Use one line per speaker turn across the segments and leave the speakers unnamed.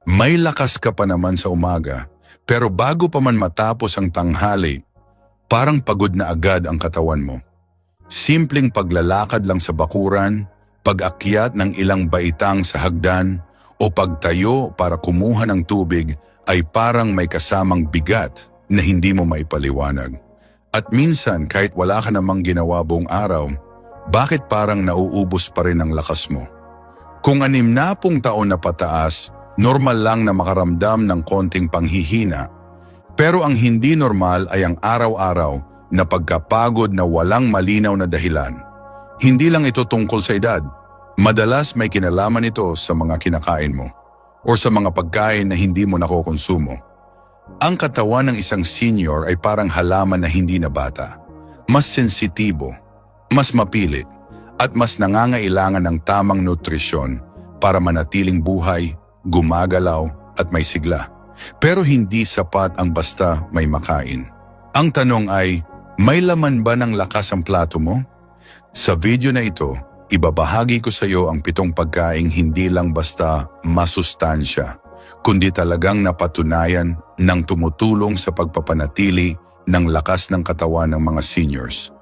May lakas ka pa naman sa umaga, pero bago pa man matapos ang tanghali, parang pagod na agad ang katawan mo. Simpleng paglalakad lang sa bakuran, pag-akyat ng ilang baitang sa hagdan, o pagtayo para kumuha ng tubig ay parang may kasamang bigat na hindi mo maipaliwanag. At minsan kahit wala ka namang ginawa buong araw, bakit parang nauubos pa rin ang lakas mo? Kung 60 taon na pataas, normal lang na makaramdam ng konting panghihina. Pero ang hindi normal ay ang araw-araw na pagkapagod na walang malinaw na dahilan. Hindi lang ito tungkol sa edad. Madalas may kinalaman ito sa mga kinakain mo o sa mga pagkain na hindi mo nakokonsumo. Ang katawan ng isang senior ay parang halaman na hindi na bata. Mas sensitibo, mas mapilit, at mas nangangailangan ng tamang nutrisyon para manatiling buhay, gumagalaw at may sigla. Pero hindi sapat ang basta may makain. Ang tanong ay, may laman ba ng lakas ang plato mo? Sa video na ito, ibabahagi ko sa iyo ang 7 pagkaing hindi lang basta masustansya, kundi talagang napatunayan ng tumutulong sa pagpapanatili ng lakas ng katawan ng mga seniors.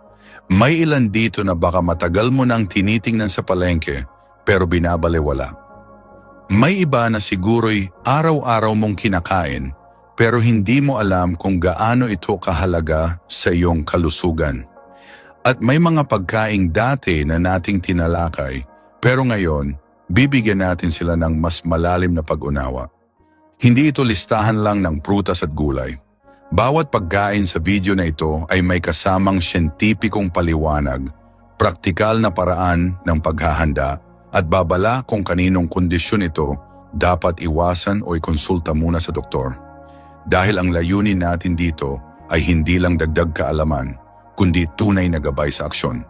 May ilan dito na baka matagal mo nang tinitingnan sa palengke pero binabalewala. May iba na siguro'y araw-araw mong kinakain pero hindi mo alam kung gaano ito kahalaga sa iyong kalusugan. At may mga pagkaing dati na nating tinalakay pero ngayon bibigyan natin sila ng mas malalim na pag-unawa. Hindi ito listahan lang ng prutas at gulay. Bawat pagkain sa video na ito ay may kasamang siyentipikong paliwanag, praktikal na paraan ng paghahanda at babala kung kaninong kondisyon ito dapat iwasan o ikonsulta muna sa doktor. Dahil ang layunin natin dito ay hindi lang dagdag kaalaman, kundi tunay na gabay sa aksyon.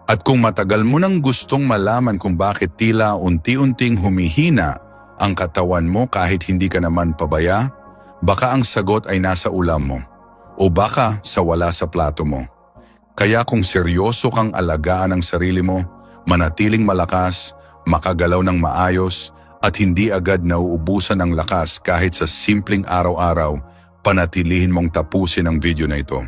At kung matagal mo nang gustong malaman kung bakit tila unti-unting humihina ang katawan mo kahit hindi ka naman pabaya, baka ang sagot ay nasa ulam mo o baka sa wala sa plato mo. Kaya kung seryoso kang alagaan ang sarili mo, manatiling malakas, makagalaw ng maayos at hindi agad nauubusan ng lakas kahit sa simpleng araw-araw, panatilihin mong tapusin ang video na ito.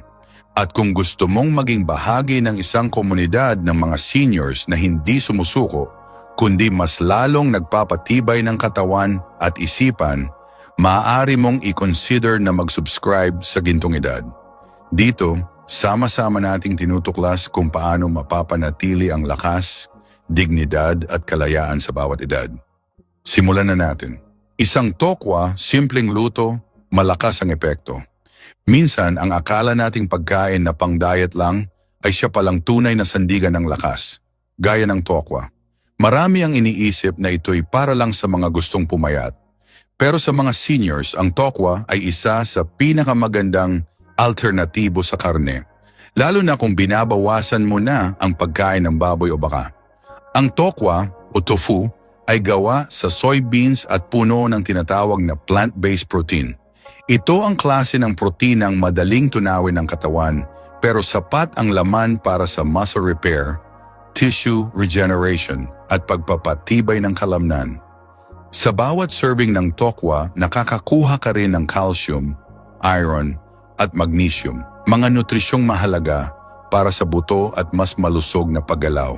At kung gusto mong maging bahagi ng isang komunidad ng mga seniors na hindi sumusuko, kundi mas lalong nagpapatibay ng katawan at isipan, maaari mong i-consider na mag-subscribe sa Gintong Edad. Dito, sama-sama nating tinutuklas kung paano mapapanatili ang lakas, dignidad at kalayaan sa bawat edad. Simulan na natin. Isang tokwa, simpleng luto, malakas ang epekto. Minsan, ang akala nating pagkain na pang-diet lang ay siya palang tunay na sandigan ng lakas, gaya ng tokwa. Marami ang iniisip na ito'y para lang sa mga gustong pumayat. Pero sa mga seniors, ang tokwa ay isa sa pinakamagandang alternatibo sa karne, lalo na kung binabawasan mo na ang pagkain ng baboy o baka. Ang tokwa o tofu ay gawa sa soybeans at puno ng tinatawag na plant-based protein. Ito ang klase ng proteinang madaling tunawin ng katawan pero sapat ang laman para sa muscle repair, tissue regeneration at pagpapatibay ng kalamnan. Sa bawat serving ng tokwa, nakakakuha ka rin ng calcium, iron, at magnesium, mga nutrisyong mahalaga para sa buto at mas malusog na paggalaw.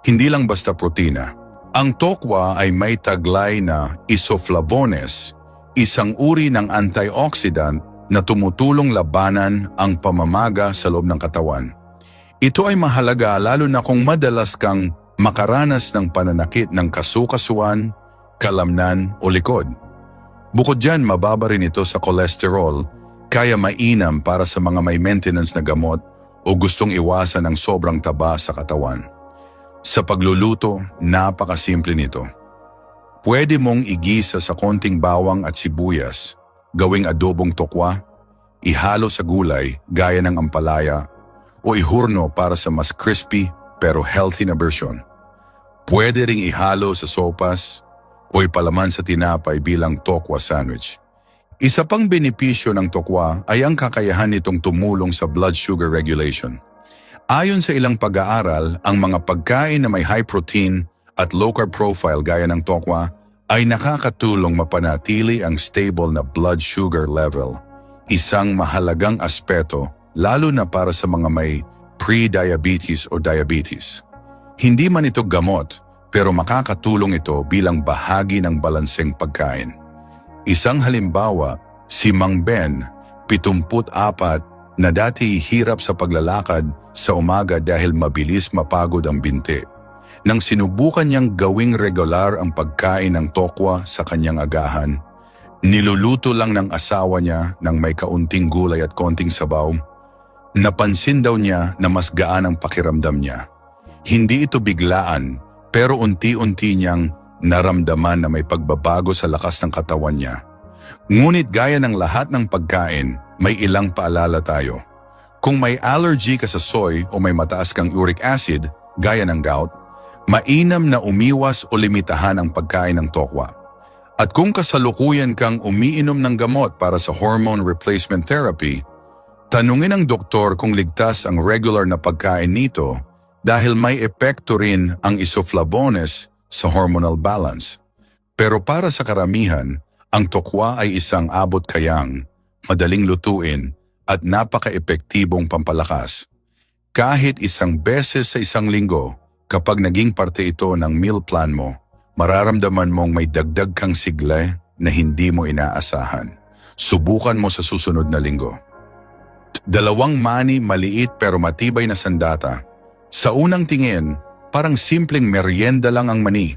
Hindi lang basta protina. Ang tokwa ay may taglay na isoflavones, isang uri ng antioxidant na tumutulong labanan ang pamamaga sa loob ng katawan. Ito ay mahalaga lalo na kung madalas kang makaranas ng pananakit ng kasukasuan, kalamnan o likod. Bukod dyan, mababa rin ito sa cholesterol, kaya mainam para sa mga may maintenance na gamot o gustong iwasan ng sobrang taba sa katawan. Sa pagluluto, napakasimple nito. Pwede mong igisa sa konting bawang at sibuyas, gawing adobong tokwa, ihalo sa gulay gaya ng ampalaya, o ihurno para sa mas crispy pero healthy na version. Pwede ring ihalo sa sopas o ipalaman sa tinapay bilang tokwa sandwich. Isa pang benepisyo ng tokwa ay ang kakayahan nitong tumulong sa blood sugar regulation. Ayon sa ilang pag-aaral, ang mga pagkain na may high protein at low carb profile gaya ng tokwa ay nakakatulong mapanatili ang stable na blood sugar level, isang mahalagang aspeto lalo na para sa mga may pre-diabetes o diabetes. Hindi man ito gamot, pero makakatulong ito bilang bahagi ng balanseng pagkain. Isang halimbawa, si Mang Ben, 74, na dati hirap sa paglalakad sa umaga dahil mabilis mapagod ang binti. Nang sinubukan niyang gawing regular ang pagkain ng tokwa sa kanyang agahan, niluluto lang ng asawa niya ng may kaunting gulay at konting sabaw, napansin daw niya na mas gaan ang pakiramdam niya. Hindi ito biglaan, pero unti-unti niyang naramdaman na may pagbabago sa lakas ng katawan niya. Ngunit gaya ng lahat ng pagkain, may ilang paalala tayo. Kung may allergy ka sa soy o may mataas kang uric acid, gaya ng gout, mainam na umiwas o limitahan ang pagkain ng tokwa. At kung kasalukuyan kang umiinom ng gamot para sa hormone replacement therapy, tanungin ang doktor kung ligtas ang regular na pagkain nito dahil may epekto rin ang isoflavones sa hormonal balance. Pero para sa karamihan, ang tokwa ay isang abot-kayang, madaling lutuin at napaka-epektibong pampalakas. Kahit isang beses sa isang linggo, kapag naging parte ito ng meal plan mo, mararamdaman mong may dagdag kang sigla na hindi mo inaasahan. Subukan mo sa susunod na linggo. Dalawang mani, maliit pero matibay na sandata. Sa unang tingin, parang simpleng merienda lang ang mani.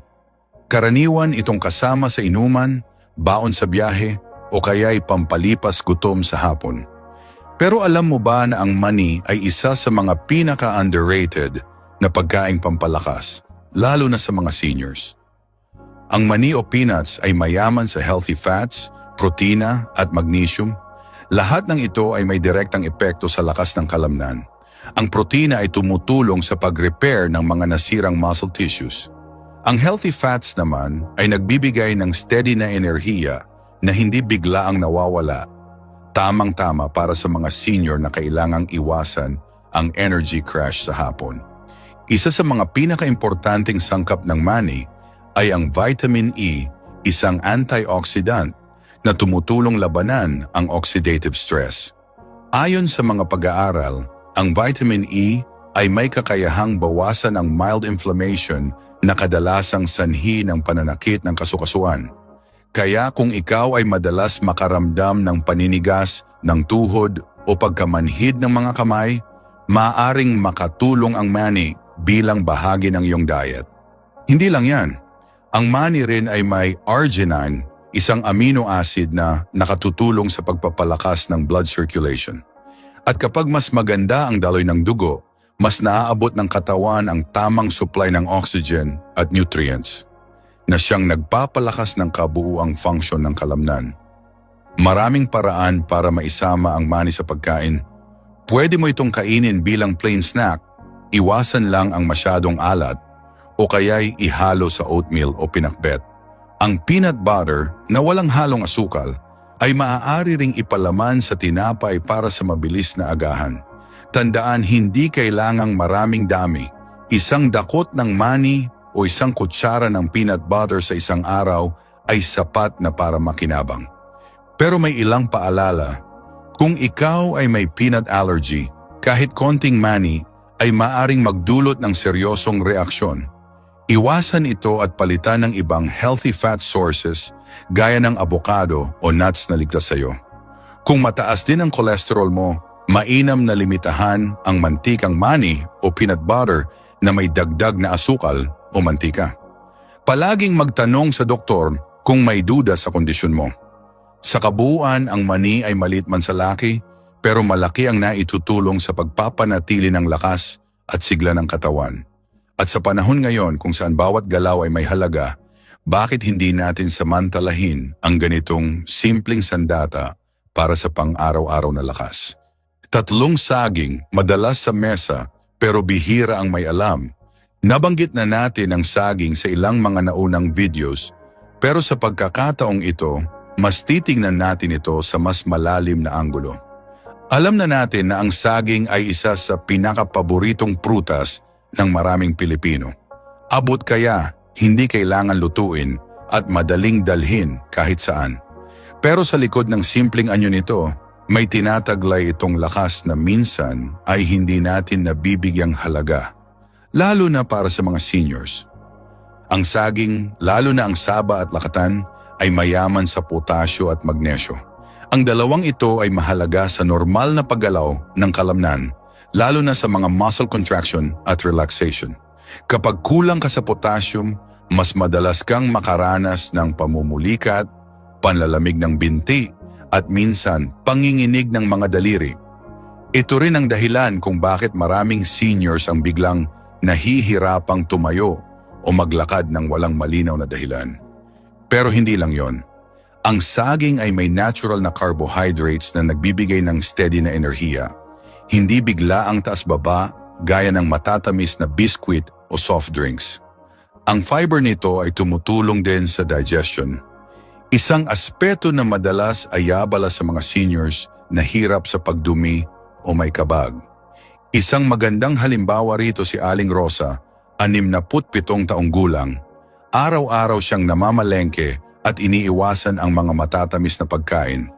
Karaniwan itong kasama sa inuman, baon sa biyahe, o kaya'y pampalipas gutom sa hapon. Pero alam mo ba na ang mani ay isa sa mga pinaka-underrated na pagkaing pampalakas, lalo na sa mga seniors? Ang mani o peanuts ay mayaman sa healthy fats, protina at magnesium. Lahat ng ito ay may direktang epekto sa lakas ng kalamnan. Ang protina ay tumutulong sa pag-repair ng mga nasirang muscle tissues. Ang healthy fats naman ay nagbibigay ng steady na enerhiya na hindi biglaang nawawala. Tamang-tama para sa mga senior na kailangang iwasan ang energy crash sa hapon. Isa sa mga pinaka-importanting sangkap ng mani ay ang vitamin E, isang antioxidant na tumutulong labanan ang oxidative stress. Ayon sa mga pag-aaral, ang vitamin E ay may kakayahang bawasan ang mild inflammation na kadalasang sanhi ng pananakit ng kasukasuan. Kaya kung ikaw ay madalas makaramdam ng paninigas, ng tuhod o pagkamanhid ng mga kamay, maaaring makatulong ang mani bilang bahagi ng iyong diet. Hindi lang yan, ang mani rin ay may arginine, isang amino acid na nakatutulong sa pagpapalakas ng blood circulation. At kapag mas maganda ang daloy ng dugo, mas naaabot ng katawan ang tamang supply ng oxygen at nutrients na siyang nagpapalakas ng kabuuang function ng kalamnan. Maraming paraan para maisama ang mani sa pagkain. Pwede mo itong kainin bilang plain snack, iwasan lang ang masyadong alat, o kaya'y ihalo sa oatmeal o pinakbet. Ang peanut butter na walang halong asukal ay maaari ring ipalaman sa tinapay para sa mabilis na agahan. Tandaan, hindi kailangang maraming dami. Isang dakot ng mani o isang kutsara ng peanut butter sa isang araw ay sapat na para makinabang. Pero may ilang paalala. Kung ikaw ay may peanut allergy, kahit konting mani ay maaring magdulot ng seryosong reaksyon. Iwasan ito at palitan ng ibang healthy fat sources gaya ng avocado o nuts na ligtas sa iyo. Kung mataas din ang cholesterol mo, mainam na limitahan ang mantikang mani o peanut butter na may dagdag na asukal o mantika. Palaging magtanong sa doktor kung may duda sa kondisyon mo. Sa kabuuan, ang mani ay maliit man sa laki, pero malaki ang naitutulong sa pagpapanatili ng lakas at sigla ng katawan. At sa panahon ngayon kung saan bawat galaw ay may halaga, bakit hindi natin samantalahin ang ganitong simpleng sandata para sa pang-araw-araw na lakas? 3 saging, madalas sa mesa, pero bihira ang may alam. Nabanggit na natin ang saging sa ilang mga naunang videos, pero sa pagkakataong ito, mas titingnan natin ito sa mas malalim na anggulo. Alam na natin na ang saging ay isa sa pinakapaboritong prutas ng maraming Pilipino. Abot kaya, hindi kailangan lutuin at madaling dalhin kahit saan. Pero sa likod ng simpleng anyo nito, may tinataglay itong lakas na minsan ay hindi natin nabibigyang halaga, lalo na para sa mga seniors. Ang saging, lalo na ang saba at lakatan, ay mayaman sa potasyo at magnesyo. Ang dalawang ito ay mahalaga sa normal na paggalaw ng kalamnan, lalo na sa mga muscle contraction at relaxation. Kapag kulang ka sa potassium, mas madalas kang makaranas ng pamumulikat, panlalamig ng binti, at minsan panginginig ng mga daliri. Ito rin ang dahilan kung bakit maraming seniors ang biglang nahihirapang tumayo o maglakad ng walang malinaw na dahilan. Pero hindi lang yon. Ang saging ay may natural na carbohydrates na nagbibigay ng steady na enerhiya. Hindi bigla ang taas-baba gaya ng matatamis na biskwit o soft drinks. Ang fiber nito ay tumutulong din sa digestion. Isang aspeto na madalas ay abala sa mga seniors na hirap sa pagdumi o may kabag. Isang magandang halimbawa rito si Aling Rosa, 67 taong gulang. Araw-araw siyang namamalengke at iniiwasan ang mga matatamis na pagkain.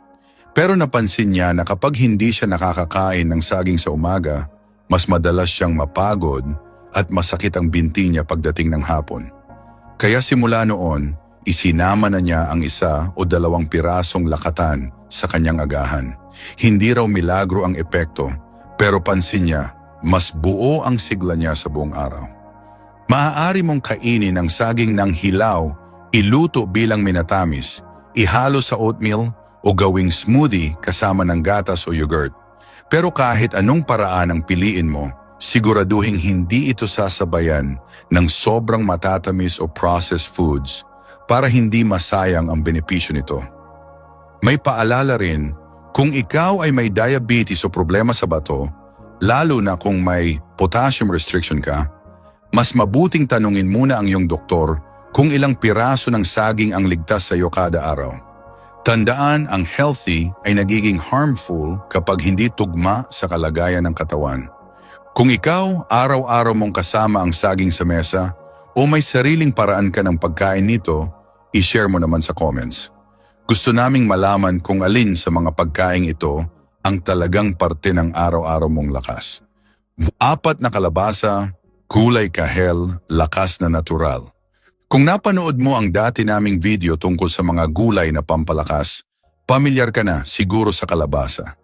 Pero napansin niya na kapag hindi siya nakakakain ng saging sa umaga, mas madalas siyang mapagod at masakit ang binti niya pagdating ng hapon. Kaya simula noon, isinama na niya ang 1 o 2 pirasong lakatan sa kanyang agahan. Hindi raw milagro ang epekto, pero pansin niya, mas buo ang sigla niya sa buong araw. Maaari mong kainin ang saging ng hilaw, iluto bilang minatamis, ihalo sa oatmeal o gawing smoothie kasama ng gatas o yogurt. Pero kahit anong paraan ang piliin mo, siguraduhing hindi ito sasabayan ng sobrang matatamis o processed foods para hindi masayang ang benepisyo nito. May paalala rin, kung ikaw ay may diabetes o problema sa bato, lalo na kung may potassium restriction ka, mas mabuting tanungin muna ang iyong doktor kung ilang piraso ng saging ang ligtas sa iyo kada araw. Tandaan, ang healthy ay nagiging harmful kapag hindi tugma sa kalagayan ng katawan. Kung ikaw, araw-araw mong kasama ang saging sa mesa o may sariling paraan ka ng pagkain nito, i-share mo naman sa comments. Gusto naming malaman kung alin sa mga pagkain ito ang talagang parte ng araw-araw mong lakas. 4 na kalabasa, kulay kahel, lakas na natural. Kung napanood mo ang dati naming video tungkol sa mga gulay na pampalakas, pamilyar ka na siguro sa kalabasa.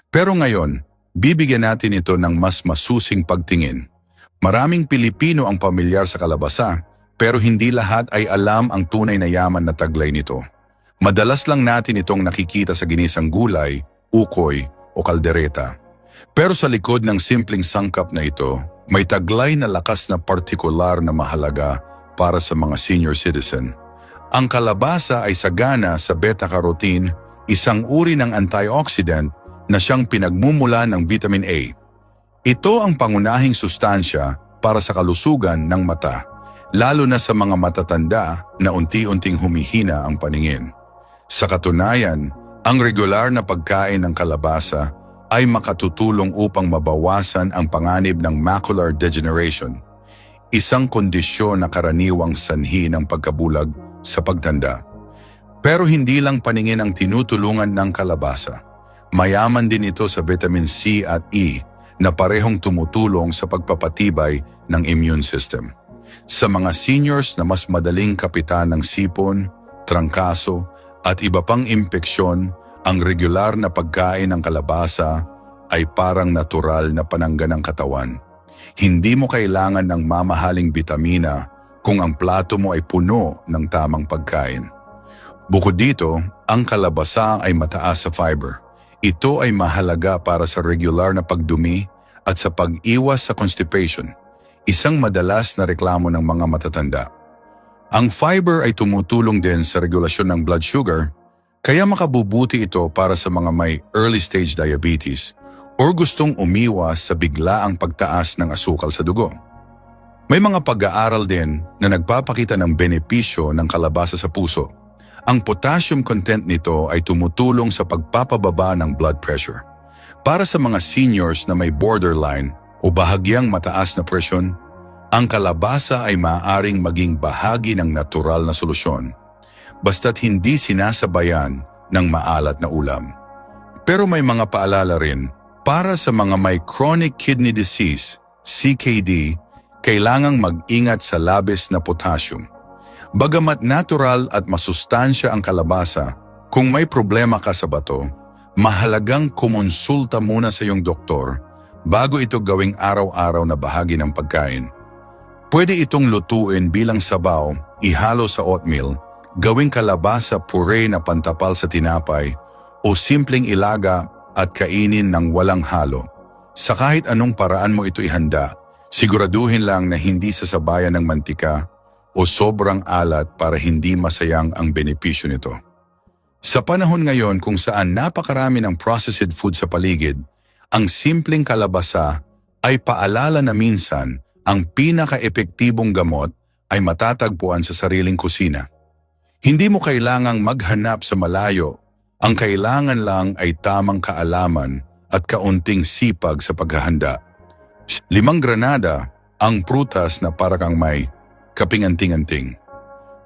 Pero ngayon, bibigyan natin ito ng mas masusing pagtingin. Maraming Pilipino ang pamilyar sa kalabasa, pero hindi lahat ay alam ang tunay na yaman na taglay nito. Madalas lang natin itong nakikita sa ginisang gulay, ukoy o kaldereta. Pero sa likod ng simpleng sangkap na ito, may taglay na lakas na partikular na mahalaga para sa mga senior citizen. Ang kalabasa ay sagana sa beta-carotene, isang uri ng antioxidant na siyang pinagmumula ng vitamin A. Ito ang pangunahing sustansya para sa kalusugan ng mata, lalo na sa mga matatanda na unti-unting humihina ang paningin. Sa katunayan, ang regular na pagkain ng kalabasa ay makatutulong upang mabawasan ang panganib ng macular degeneration, isang kondisyon na karaniwang sanhi ng pagkabulag sa pagtanda. Pero hindi lang paningin ang tinutulungan ng kalabasa. Mayaman din ito sa vitamin C at E na parehong tumutulong sa pagpapatibay ng immune system. Sa mga seniors na mas madaling kapitan ng sipon, trangkaso at iba pang impeksyon, ang regular na pagkain ng kalabasa ay parang natural na panangga ng katawan. Hindi mo kailangan ng mamahaling bitamina kung ang plato mo ay puno ng tamang pagkain. Bukod dito, ang kalabasa ay mataas sa fiber. Ito ay mahalaga para sa regular na pagdumi at sa pag-iwas sa constipation, isang madalas na reklamo ng mga matatanda. Ang fiber ay tumutulong din sa regulasyon ng blood sugar, kaya makabubuti ito para sa mga may early stage diabetes o gustong umiwas sa biglaang pagtaas ng asukal sa dugo. May mga pag-aaral din na nagpapakita ng benepisyo ng kalabasa sa puso. Ang potassium content nito ay tumutulong sa pagpapababa ng blood pressure. Para sa mga seniors na may borderline o bahagyang mataas na presyon, ang kalabasa ay maaaring maging bahagi ng natural na solusyon. basta't hindi sinasabayan ng maalat na ulam. Pero may mga paalala rin, para sa mga may chronic kidney disease, CKD, kailangang mag-ingat sa labis na potassium. Bagamat natural at masustansya ang kalabasa, kung may problema ka sa bato, mahalagang kumonsulta muna sa iyong doktor bago ito gawing araw-araw na bahagi ng pagkain. Pwede itong lutuin bilang sabaw, ihalo sa oatmeal, gawing kalabasa puree na pantapal sa tinapay, o simpleng ilaga at kainin ng walang halo. Sa kahit anong paraan mo ito ihanda, siguraduhin lang na hindi sasabayan ng mantika o sobrang alat para hindi masayang ang benepisyo nito. Sa panahon ngayon kung saan napakarami ng processed food sa paligid, ang simpleng kalabasa ay paalala na minsan ang pinaka-epektibong gamot ay matatagpuan sa sariling kusina. Hindi mo kailangang maghanap sa malayo, ang kailangan lang ay tamang kaalaman at kaunting sipag sa paghahanda. 5 granada, ang prutas na para kang may kapinganting-anting.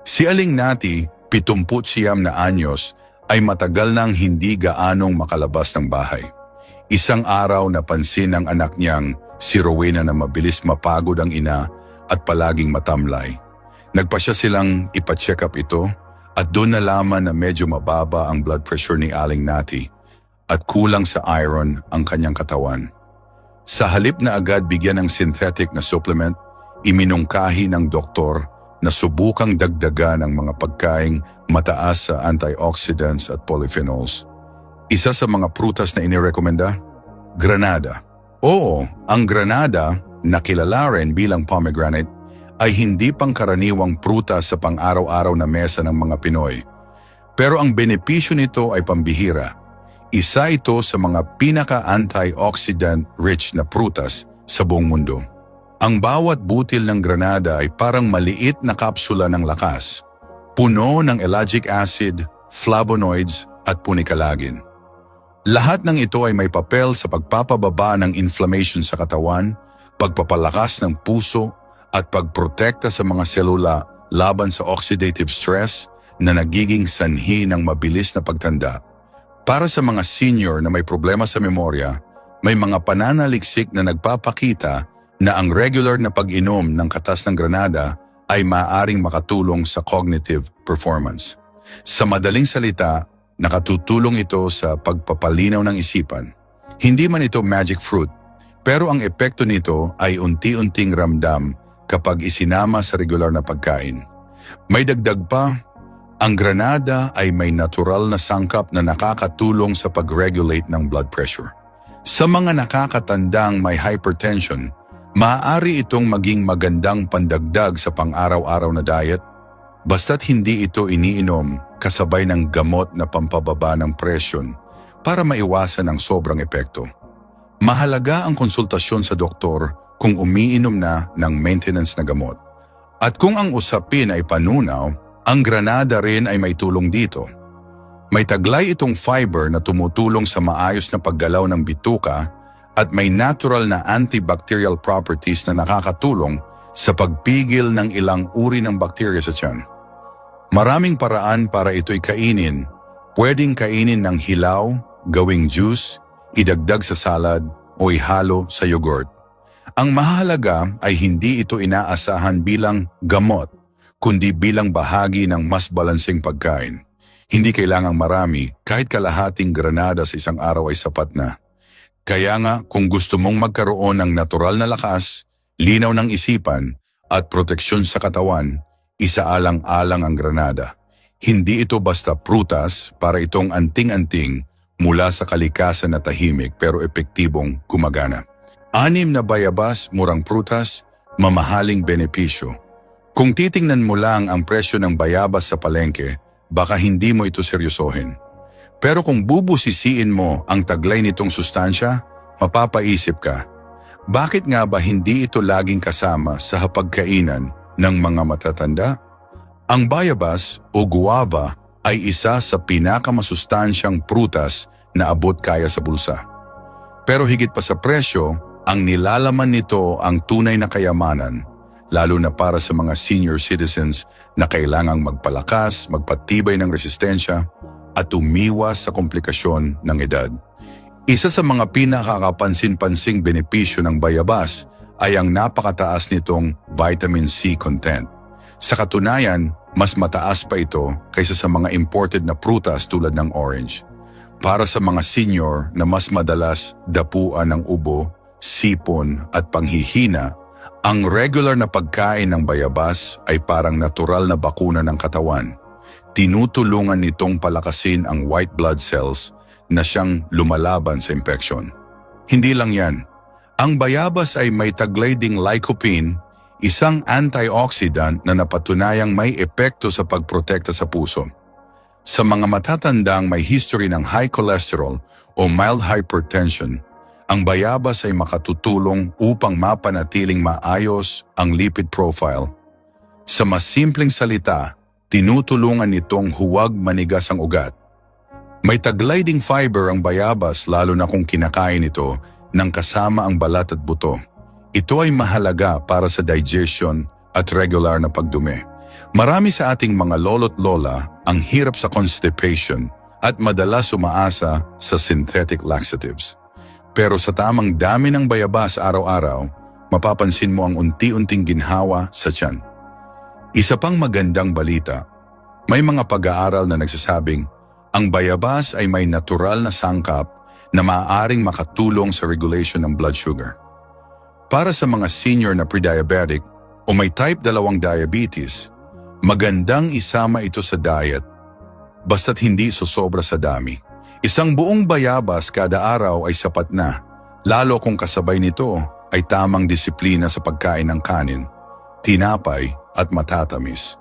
Si Aling Nati, 79 na anyos, ay matagal nang hindi gaanong makalabas ng bahay. Isang araw napansin ng anak niyang si Rowena na mabilis mapagod ang ina at palaging matamlay. Nagpasya silang ipa-check up ito at doon nalaman na medyo mababa ang blood pressure ni Aling Nati at kulang sa iron ang kanyang katawan. Sa halip na agad bigyan ng synthetic na supplement, iminungkahi ng doktor na subukang dagdagan ng mga pagkaing mataas sa antioxidants at polyphenols. Isa sa mga prutas na inirekomenda? Granada. Oo, ang granada, na kilala rin bilang pomegranate, ay hindi pangkaraniwang prutas sa pang-araw-araw na mesa ng mga Pinoy. Pero ang benepisyo nito ay pambihira. Isa ito sa mga pinaka-antioxidant-rich na prutas sa buong mundo. Ang bawat butil ng granada ay parang maliit na kapsula ng lakas, puno ng ellagic acid, flavonoids at punikalagin. Lahat ng ito ay may papel sa pagpapababa ng inflammation sa katawan, pagpapalakas ng puso at pagprotekta sa mga selula laban sa oxidative stress na nagiging sanhi ng mabilis na pagtanda. Para sa mga senior na may problema sa memorya, may mga pananaliksik na nagpapakita na ang regular na pag-inom ng katas ng granada ay maaaring makatulong sa cognitive performance. Sa madaling salita, nakatutulong ito sa pagpapalinaw ng isipan. Hindi man ito magic fruit, pero ang epekto nito ay unti-unting ramdam kapag isinama sa regular na pagkain. May dagdag pa, ang granada ay may natural na sangkap na nakakatulong sa pag-regulate ng blood pressure. Sa mga nakakatandang may hypertension, maaari itong maging magandang pandagdag sa pang-araw-araw na diet, basta't hindi ito iniinom kasabay ng gamot na pampababa ng presyon para maiwasan ang sobrang epekto. Mahalaga ang konsultasyon sa doktor kung umiinom na ng maintenance na gamot. At kung ang usapin ay panunaw, ang granada rin ay may tulong dito. May taglay itong fiber na tumutulong sa maayos na paggalaw ng bituka at may natural na antibacterial properties na nakakatulong sa pagpigil ng ilang uri ng bakterya sa tiyan. Maraming paraan para ito'y kainin. Pwedeng kainin ng hilaw, gawing juice, idagdag sa salad o ihalo sa yogurt. Ang mahalaga ay hindi ito inaasahan bilang gamot, kundi bilang bahagi ng mas balanseng pagkain. Hindi kailangang marami, kahit kalahating granada sa isang araw ay sapat na. Kaya nga, kung gusto mong magkaroon ng natural na lakas, linaw ng isipan, at proteksyon sa katawan, isaalang-alang ang granada. Hindi ito basta prutas para itong anting-anting mula sa kalikasan na tahimik pero epektibong gumagana. 6 na bayabas, murang prutas, mamahaling benepisyo. Kung titingnan mo lang ang presyo ng bayabas sa palengke, baka hindi mo ito seryosohin. Pero kung bubusisiin mo ang taglay nitong sustansya, mapapaisip ka, bakit nga ba hindi ito laging kasama sa hapagkainan ng mga matatanda? Ang bayabas o guava ay isa sa pinakamasustansyang prutas na abot kaya sa bulsa. Pero higit pa sa presyo, ang nilalaman nito ang tunay na kayamanan, lalo na para sa mga senior citizens na kailangang magpalakas, magpatibay ng resistensya at umiwas sa komplikasyon ng edad. Isa sa mga pinakakapansin-pansing benepisyo ng bayabas ay ang napakataas nitong vitamin C content. Sa katunayan, mas mataas pa ito kaysa sa mga imported na prutas tulad ng orange. Para sa mga senior na mas madalas dapuan ng ubo, sipon at panghihina, ang regular na pagkain ng bayabas ay parang natural na bakuna ng katawan. Tinutulungan nitong palakasin ang white blood cells na siyang lumalaban sa infeksyon. Hindi lang yan. Ang bayabas ay may taglay ding lycopene, isang antioxidant na napatunayang may epekto sa pagprotekta sa puso. Sa mga matatandang may history ng high cholesterol o mild hypertension, ang bayabas ay makatutulong upang mapanatiling maayos ang lipid profile. Sa mas simpleng salita, tinutulungan nitong huwag manigas ang ugat. May taglay ding fiber ang bayabas lalo na kung kinakain ito ng kasama ang balat at buto. Ito ay mahalaga para sa digestion at regular na pagdumi. Marami sa ating mga lolo't lola ang hirap sa constipation at madalas umaasa sa synthetic laxatives. Pero sa tamang dami ng bayabas araw-araw, mapapansin mo ang unti-unting ginhawa sa tiyan. Isa pang magandang balita, may mga pag-aaral na nagsasabing ang bayabas ay may natural na sangkap na maaaring makatulong sa regulation ng blood sugar. Para sa mga senior na pre-diabetic o may type 2 diabetes, magandang isama ito sa diet basta't hindi susobra sa dami. Isang buong bayabas kada araw ay sapat na, lalo kung kasabay nito ay tamang disiplina sa pagkain ng kanin, tinapay at matatamis.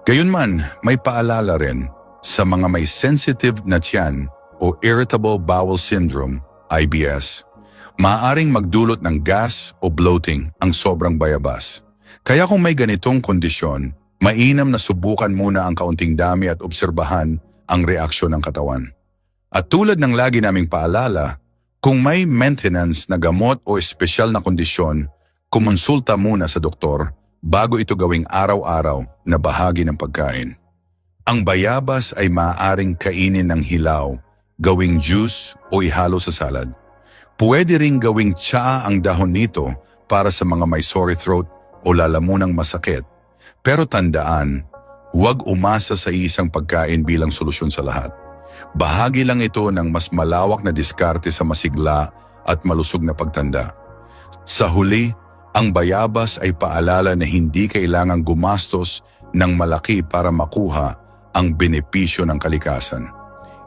Gayunman, may paalala rin sa mga may sensitive na tiyan o irritable bowel syndrome, IBS. Maaaring magdulot ng gas o bloating ang sobrang bayabas. Kaya kung may ganitong kondisyon, mainam na subukan muna ang kaunting dami at obserbahan ang reaksyon ng katawan. At tulad ng lagi naming paalala, kung may maintenance na gamot o espesyal na kondisyon, kumonsulta muna sa doktor bago ito gawing araw-araw na bahagi ng pagkain. Ang bayabas ay maaaring kainin ng hilaw, gawing juice o ihalo sa salad. Pwede ring gawing tsaa ang dahon nito para sa mga may sore throat o lalamunang masakit. Pero tandaan, huwag umasa sa isang pagkain bilang solusyon sa lahat. Bahagi lang ito ng mas malawak na diskarte sa masigla at malusog na pagtanda. Sa huli, ang bayabas ay paalala na hindi kailangang gumastos ng malaki para makuha ang benepisyo ng kalikasan.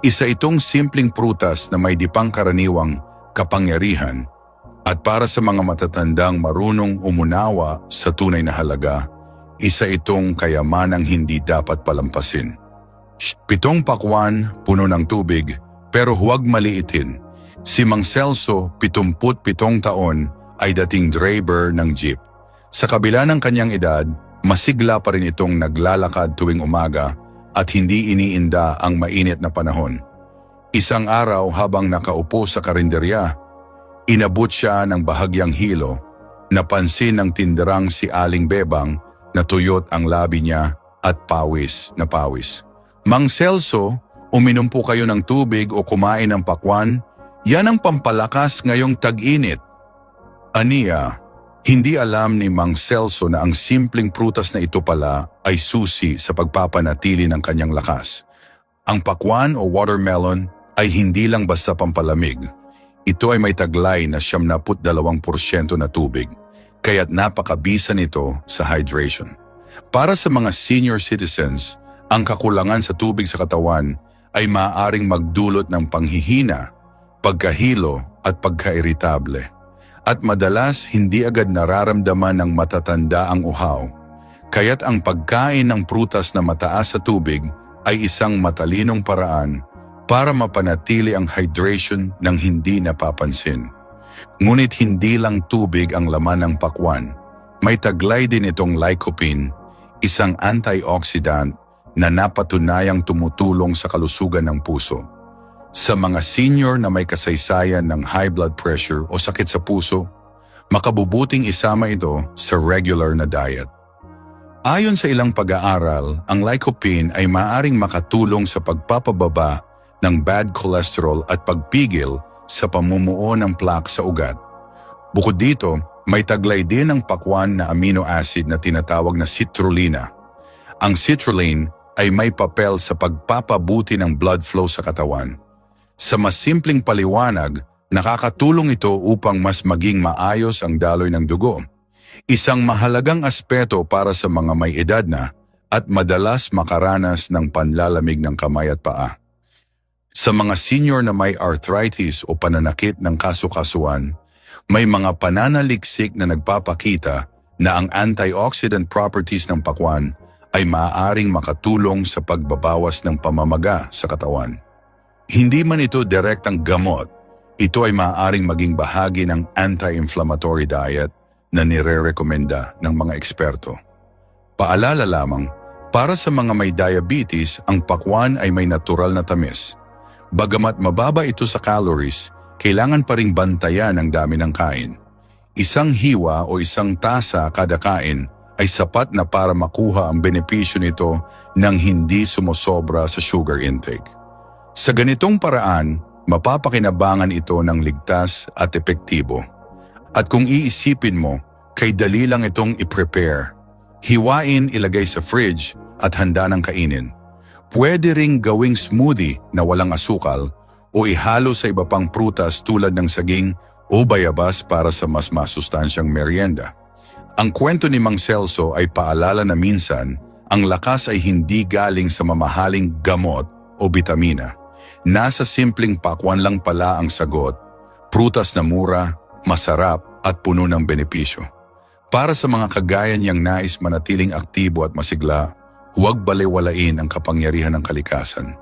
Isa itong simpleng prutas na may di pangkaraniwang kapangyarihan at para sa mga matatandang marunong umunawa sa tunay na halaga, isa itong kayamanang hindi dapat palampasin. 7 pakwan, puno ng tubig, pero huwag maliitin. Si Mang Celso, 77 taon, ay dating driver ng jeep. Sa kabila ng kanyang edad, masigla pa rin itong naglalakad tuwing umaga at hindi iniinda ang mainit na panahon. Isang araw habang nakaupo sa karinderya, inabot siya ng bahagyang hilo. Napansin ng tinderang si Aling Bebang na tuyot ang labi niya at pawis na pawis. Mang Celso, uminom po kayo ng tubig o kumain ng pakwan, yan ang pampalakas ngayong tag-init. Aniya, hindi alam ni Mang Celso na ang simpleng prutas na ito pala ay susi sa pagpapanatili ng kanyang lakas. Ang pakwan o watermelon ay hindi lang basta pampalamig. Ito ay may taglay na 72% na tubig, kaya't napakabisa nito sa hydration. Para sa mga senior citizens, ang kakulangan sa tubig sa katawan ay maaaring magdulot ng panghihina, pagkahilo at pagkairitable. At madalas hindi agad nararamdaman ng matatanda ang uhaw. Kaya't ang pagkain ng prutas na mataas sa tubig ay isang matalinong paraan para mapanatili ang hydration ng hindi napapansin. Ngunit hindi lang tubig ang laman ng pakwan. May taglay din itong lycopene, isang antioxidant na napatunayang tumutulong sa kalusugan ng puso. Sa mga senior na may kasaysayan ng high blood pressure o sakit sa puso, makabubuting isama ito sa regular na diet. Ayon sa ilang pag-aaral, ang lycopene ay maaaring makatulong sa pagpapababa ng bad cholesterol at pagpigil sa pamumuo ng plaque sa ugat. Bukod dito, may taglay din ang pakwan na amino acid na tinatawag na citrulline. Ang citrulline ay may papel sa pagpapabuti ng blood flow sa katawan. Sa mas simpleng paliwanag, nakakatulong ito upang mas maging maayos ang daloy ng dugo. Isang mahalagang aspeto para sa mga may edad na at madalas makaranas ng panlalamig ng kamay at paa. Sa mga senior na may arthritis o pananakit ng kasukasuan, may mga pananaliksik na nagpapakita na ang antioxidant properties ng pakwan ay maaaring makatulong sa pagbabawas ng pamamaga sa katawan. Hindi man ito direktang gamot, ito ay maaaring maging bahagi ng anti-inflammatory diet na nire-rekomenda ng mga eksperto. Paalala lamang, para sa mga may diabetes, ang pakwan ay may natural na tamis. Bagamat mababa ito sa calories, kailangan pa ring bantayan ang dami ng kain. Isang hiwa o isang tasa kada kain ay sapat na para makuha ang benepisyo nito nang hindi sumosobra sa sugar intake. Sa ganitong paraan, mapapakinabangan ito ng ligtas at epektibo. At kung iisipin mo, kay dali lang itong i-prepare. Hiwain, ilagay sa fridge at handa ng kainin. Pwede ring gawing smoothie na walang asukal o ihalo sa iba pang prutas tulad ng saging o bayabas para sa mas masustansyang merienda. Ang kwento ni Mang Celso ay paalala na minsan, ang lakas ay hindi galing sa mamahaling gamot o bitamina. Nasa simpleng pakwan lang pala ang sagot, prutas na mura, masarap at puno ng benepisyo. Para sa mga kagaya niyang nais manatiling aktibo at masigla, huwag balewalain ang kapangyarihan ng kalikasan.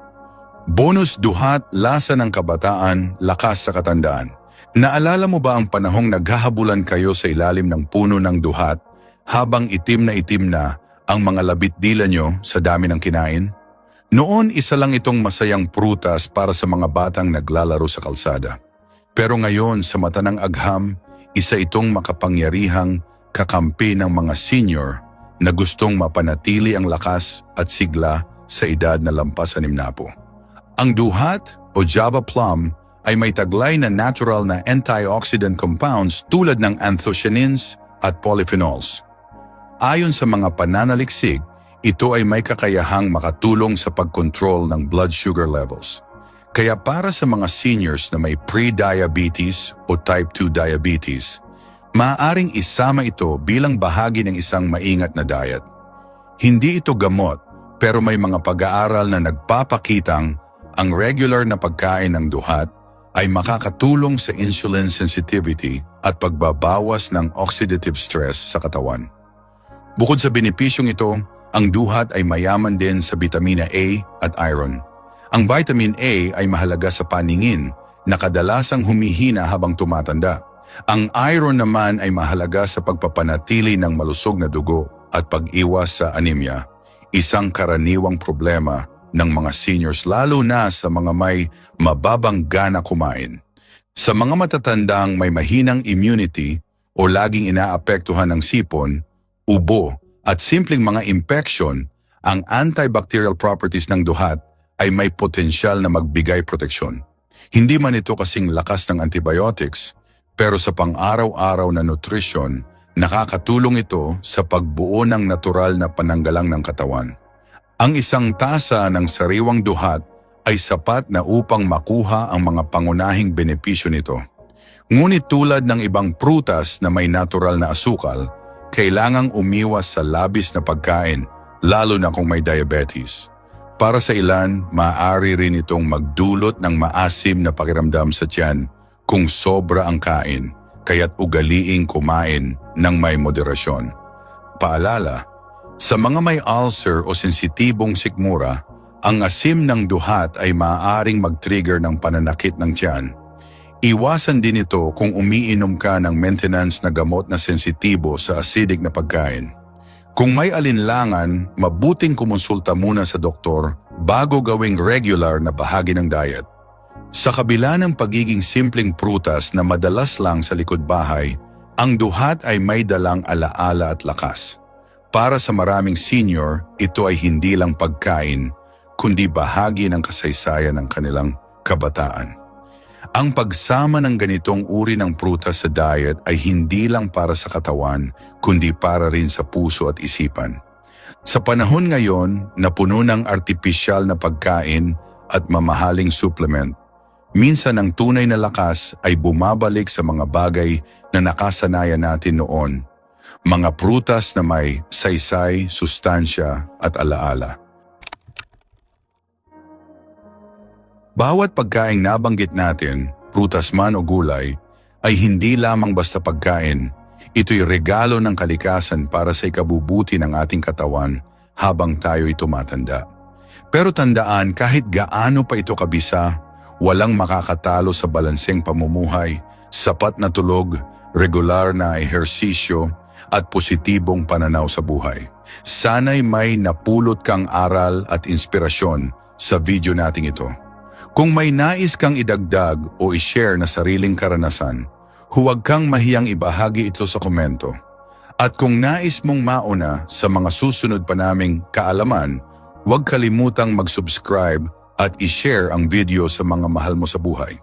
Bonus duhat, lasa ng kabataan, lakas sa katandaan. Naalala mo ba ang panahong naghahabulan kayo sa ilalim ng puno ng duhat habang itim na ang mga labit-dila nyo sa dami ng kinain? Noon isa lang itong masayang prutas para sa mga batang naglalaro sa kalsada. Pero ngayon sa mata ng agham, isa itong makapangyarihang kakampi ng mga senior na gustong mapanatili ang lakas at sigla sa edad na lampas 60. Ang duhat o Java plum ay may taglay na natural na antioxidant compounds tulad ng anthocyanins at polyphenols. Ayon sa mga pananaliksik, ito ay may kakayahang makatulong sa pagkontrol ng blood sugar levels. Kaya para sa mga seniors na may pre-diabetes o type 2 diabetes, maaaring isama ito bilang bahagi ng isang maingat na diet. Hindi ito gamot, pero may mga pag-aaral na nagpapakitang ang regular na pagkain ng duhat ay makakatulong sa insulin sensitivity at pagbabawas ng oxidative stress sa katawan. Bukod sa benepisyong ito, ang duhat ay mayaman din sa vitamina A at iron. Ang vitamin A ay mahalaga sa paningin na kadalasang humihina habang tumatanda. Ang iron naman ay mahalaga sa pagpapanatili ng malusog na dugo at pag-iwas sa anemia, isang karaniwang problema ng mga seniors lalo na sa mga may mababang gana kumain. Sa mga matatandang may mahinang immunity o laging inaapektuhan ng sipon, ubo at simpleng mga infection, ang antibacterial properties ng duhat ay may potensyal na magbigay proteksyon. Hindi man ito kasing lakas ng antibiotics, pero sa pang-araw-araw na nutrisyon, nakakatulong ito sa pagbuo ng natural na pananggalang ng katawan. Ang isang tasa ng sariwang duhat ay sapat na upang makuha ang mga pangunahing benepisyo nito. Ngunit tulad ng ibang prutas na may natural na asukal, kailangang umiwas sa labis na pagkain, lalo na kung may diabetes. Para sa ilan, maaari rin itong magdulot ng maasim na pakiramdam sa tiyan kung sobra ang kain, kaya't ugaliing kumain ng may moderasyon. Paalala, sa mga may ulcer o sensitibong sikmura, ang asim ng duhat ay maaaring mag-trigger ng pananakit ng tiyan. Iwasan din ito kung umiinom ka ng maintenance na gamot na sensitibo sa acidic na pagkain. Kung may alinlangan, mabuting kumonsulta muna sa doktor bago gawing regular na bahagi ng diet. Sa kabila ng pagiging simpleng prutas na madalas lang sa likod bahay, Ang duhat ay may dalang alaala at lakas. Para sa maraming senior, ito ay hindi lang pagkain, kundi bahagi ng kasaysayan ng kanilang kabataan. Ang pagsama ng ganitong uri ng prutas sa diet ay hindi lang para sa katawan, kundi para rin sa puso at isipan. Sa panahon ngayon na puno ng artipisyal na pagkain at mamahaling supplement, minsan ang tunay na lakas ay bumabalik sa mga bagay na nakasanayan natin noon, mga prutas na may saysay, sustansya at alaala. Bawat pagkaing nabanggit natin, prutas man o gulay, ay hindi lamang basta pagkain. Ito'y regalo ng kalikasan para sa ikabubuti ng ating katawan habang tayo'y tumatanda. Pero tandaan, kahit gaano pa ito kabisa, walang makakatalo sa balanseng pamumuhay, sapat na tulog, regular na ehersisyo, at positibong pananaw sa buhay. Sana'y may napulot kang aral at inspirasyon sa video nating ito. Kung may nais kang idagdag o i-share na sariling karanasan, huwag kang mahiyang ibahagi ito sa komento. At kung nais mong mauna sa mga susunod pa naming kaalaman, huwag kalimutang mag-subscribe at i-share ang video sa mga mahal mo sa buhay.